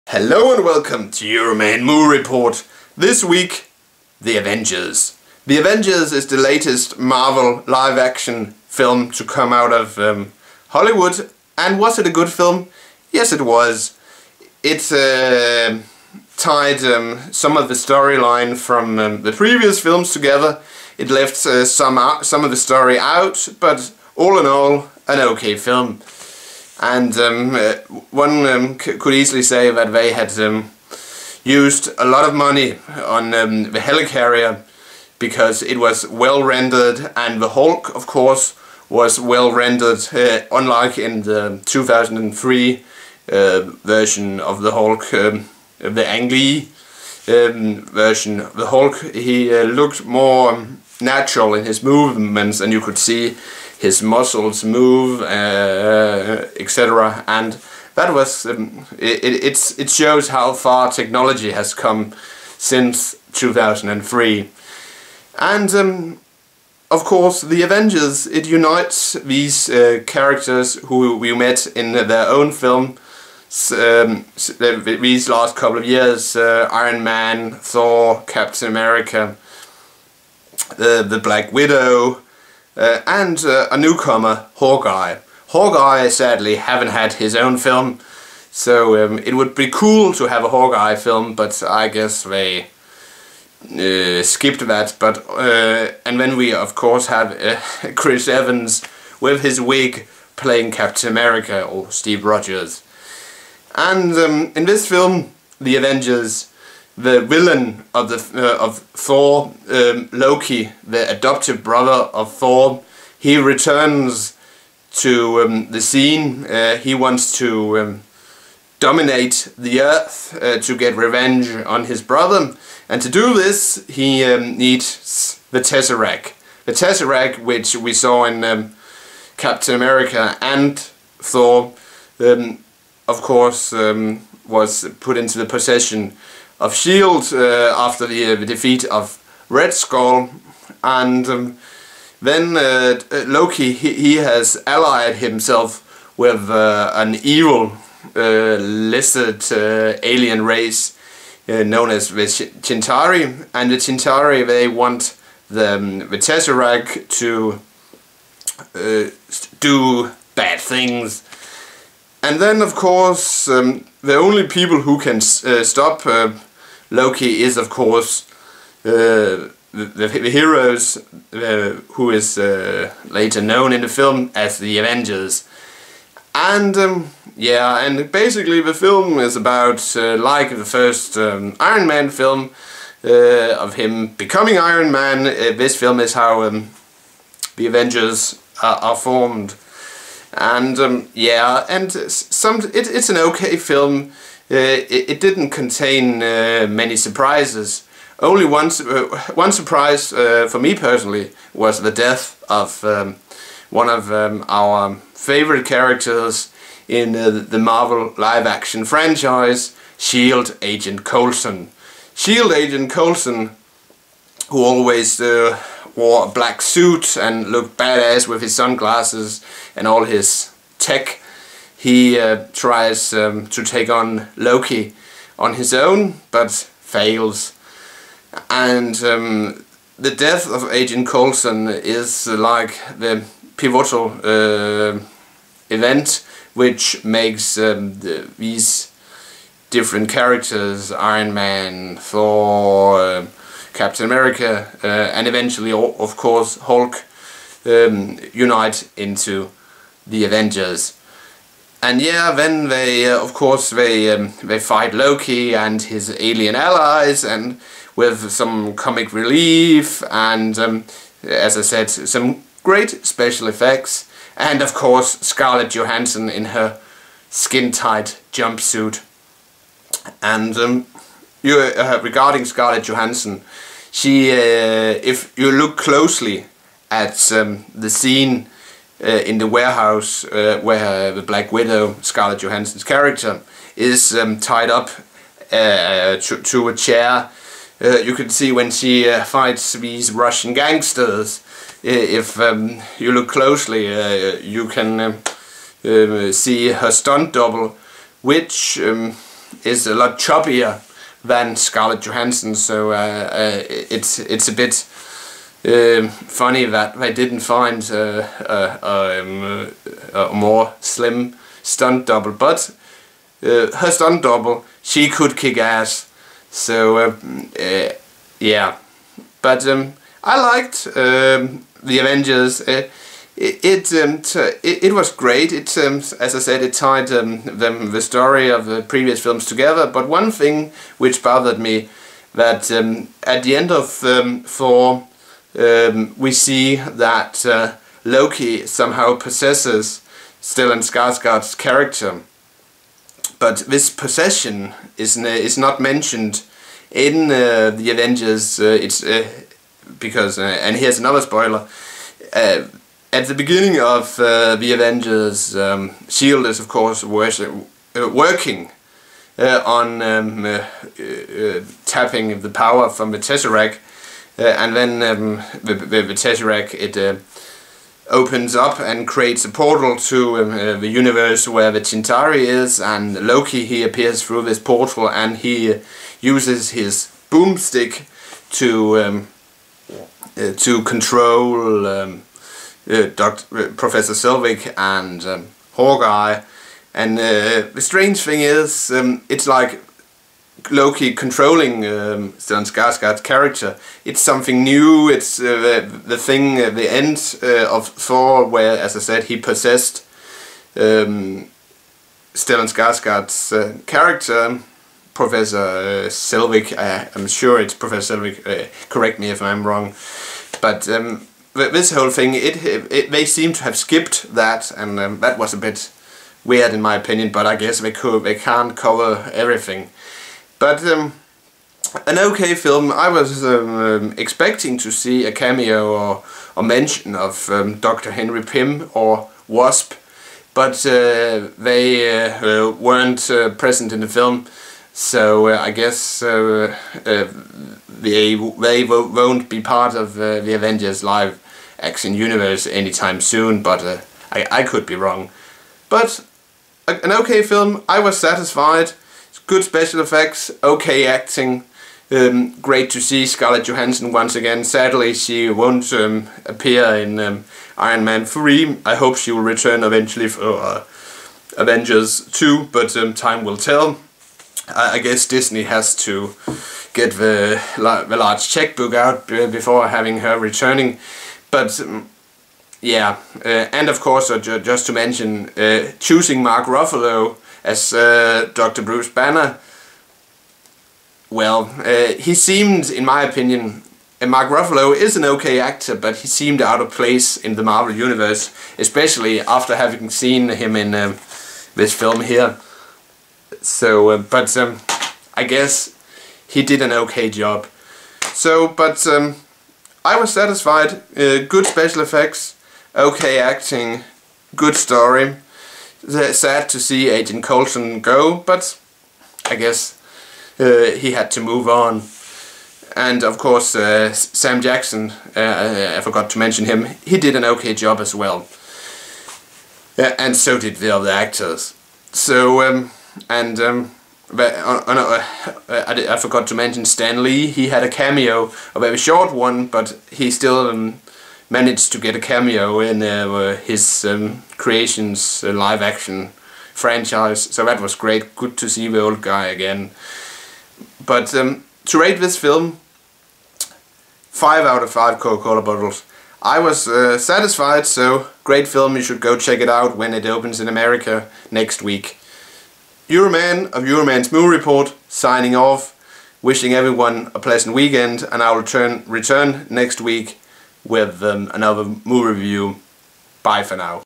Hello and welcome to Euroman Movie Report. This week, The Avengers. The Avengers is the latest Marvel live-action film to come out of Hollywood. And was it a good film? Yes, it was. It tied some of the storyline from the previous films together. It left some of the story out, but all in all, an okay film. And one could easily say that they had used a lot of money on the helicarrier because it was well rendered, and the Hulk, of course, was well rendered, unlike in the 2003 version of the Hulk, the Ang Lee version of the Hulk. He looked more natural in his movements, and you could see his muscles move, etc. And that was it shows how far technology has come since 2003. And of course, the Avengers, it unites these characters who we met in their own film these last couple of years: Iron Man, Thor, Captain America, the Black Widow, and a newcomer, Hawkeye. Hawkeye sadly haven't had his own film, so it would be cool to have a Hawkeye film, but I guess they skipped that. But and then we of course have Chris Evans with his wig playing Captain America, or Steve Rogers. And in this film, The Avengers, the villain of Thor, Loki, the adoptive brother of Thor, he returns to the scene. He wants to dominate the Earth to get revenge on his brother, and to do this he needs the Tesseract. The Tesseract, which we saw in Captain America and Thor, of course was put into the possession of S.H.I.E.L.D. After the defeat of Red Skull. And then Loki, he has allied himself with an evil lizard alien race known as the Chitauri, and the Chitauri, they want the Tesseract to do bad things. And then of course the only people who can stop Loki is of course the heroes, who is later known in the film as the Avengers. And yeah, and basically the film is about, like the first Iron Man film, of him becoming Iron Man. This film is how the Avengers are formed. And yeah, and it's an okay film. It didn't contain many surprises. Only one surprise for me personally was the death of one of our favorite characters in the Marvel live-action franchise, S.H.I.E.L.D. Agent Coulson. S.H.I.E.L.D. Agent Coulson, who always wore a black suit and looked badass with his sunglasses and all his tech. He tries to take on Loki on his own, but fails. And the death of Agent Coulson is like the pivotal event which makes these different characters, Iron Man, Thor, Captain America, and eventually, of course, Hulk, unite into the Avengers. And yeah, then they, of course, they fight Loki and his alien allies, and with some comic relief, and as I said, some great special effects, and of course Scarlett Johansson in her skin-tight jumpsuit. And regarding Scarlett Johansson, she, if you look closely at the scene in the warehouse where the Black Widow, Scarlett Johansson's character, is tied up to a chair, you can see when she fights these Russian gangsters. If you look closely, you can see her stunt double, which is a lot chubbier than Scarlett Johansson, so it's a bit funny that they didn't find a more slim stunt double, but her stunt double, she could kick ass. So yeah, but I liked the Avengers. It was great. It as I said, it tied the story of the previous films together. But one thing which bothered me, that at the end of Thor, we see that Loki somehow possesses Stellan Skarsgård's character, but this possession is not mentioned in the Avengers. It's because and here's another spoiler. At the beginning of the Avengers, S.H.I.E.L.D. is of course working on tapping the power from the Tesseract, and then the Tesseract, it opens up and creates a portal to the universe where the Chitauri is, and Loki, he appears through this portal, and he uses his boomstick to control Professor Selvig and Hawkeye. And the strange thing is, it's like Loki controlling Stellan Skarsgård's character. It's something new. It's the thing at the end of Thor, where, as I said, he possessed Stellan Skarsgård's character, Professor Selvig. I'm sure it's Professor Selvig. Correct me if I'm wrong. But this whole thing, they seem to have skipped that, and that was a bit weird in my opinion. But I guess they can't cover everything. But an okay film. I was expecting to see a cameo or mention of Dr. Henry Pym or Wasp, but they weren't present in the film. So I guess they won't be part of the Avengers live action universe anytime soon. But I could be wrong. But an okay film. I was satisfied. Good special effects, okay acting, great to see Scarlett Johansson once again. Sadly, she won't appear in Iron Man 3. I hope she will return eventually for Avengers 2, but time will tell. I guess Disney has to get the large checkbook out before having her returning. But yeah, and of course, just to mention, choosing Mark Ruffalo as Dr. Bruce Banner, well, he seemed, in my opinion, Mark Ruffalo is an okay actor, but he seemed out of place in the Marvel Universe, especially after having seen him in this film here. So, but I guess he did an okay job. So, but I was satisfied. Good special effects, okay acting, good story. Sad to see Agent Coulson go, but I guess he had to move on. And of course Sam Jackson, I forgot to mention him, he did an okay job as well. And so did the other actors. So, I forgot to mention Stan Lee. He had a cameo, a very short one, but he still managed to get a cameo in his Creations live action franchise, so that was great. Good to see the old guy again. But to rate this film, 5 out of 5 Coca-Cola bottles. I was satisfied, so great film. You should go check it out when it opens in America next week. Euroman of Euroman's Movie Report signing off, wishing everyone a pleasant weekend, and I will return next week with another movie review. Bye for now.